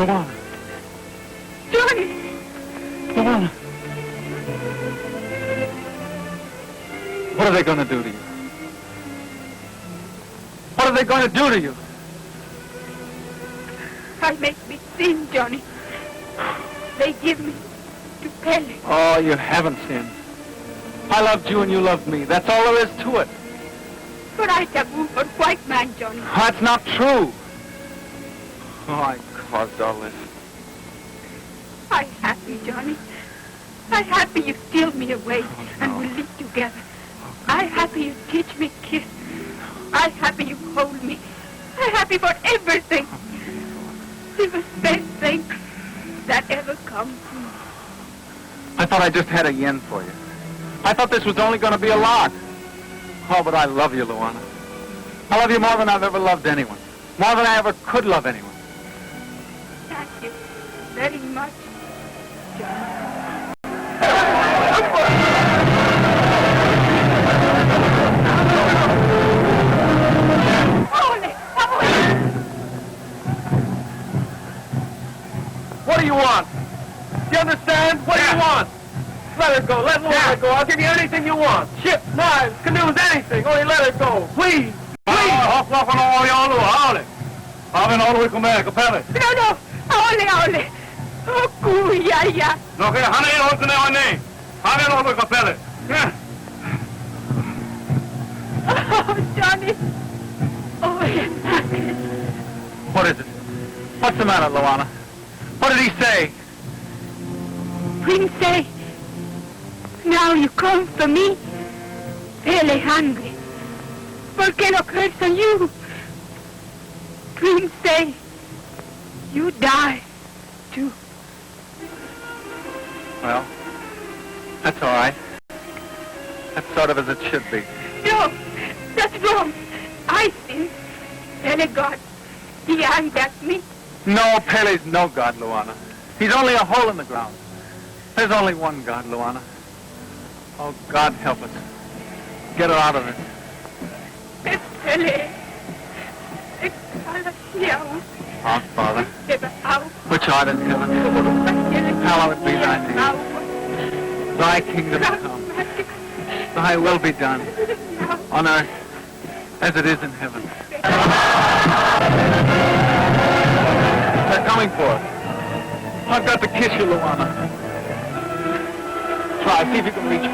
Luana. Johnny! Luana. What are they going to do to you? What are they going to do to you? I make me sin, Johnny. They give me to Pele. Oh, you haven't sinned. I loved you and you loved me. That's all there is to it. But I taboo for white man, Johnny. That's not true. Oh, I caused all this. I'm happy, Johnny. I'm happy you steal me away and we'll live together. I'm happy you teach me kiss. I'm happy you hold me. I'm happy for everything. It was the best thing that ever come to me. I thought I just had a yen for you. I thought this was only going to be a lark. Oh, but I love you, Luana. I love you more than I've ever loved anyone. More than I ever could love anyone. Thank you very much, Johnny. What do you want? Do you understand? What do you want? Let her go. Let Luana go. I'll give you anything you want. Ships, knives, canoes, anything. Only let her go. Please. Please. No, no. Aole. Oh, kuya, ya. Oh, Johnny. Oh, yes. What is it? What's the matter, Luana? What did he say? Prince, now you come for me. Pele hungry. ¿Por qué no curse on you? Prince, you die, too. Well, that's all right. That's sort of as it should be. No, that's wrong. I sin. Pele God, he angry at me. No, Pele's no God, Luana. He's only a hole in the ground. There's only one God, Luana. Oh, God help us. Get her out of it. Pele. Our Father, which art in heaven, hallowed be thy name. Thy kingdom come. Thy will be done, on earth as it is in heaven. They're coming for us. I've got to kiss you, Luana. Try, see if you can reach me.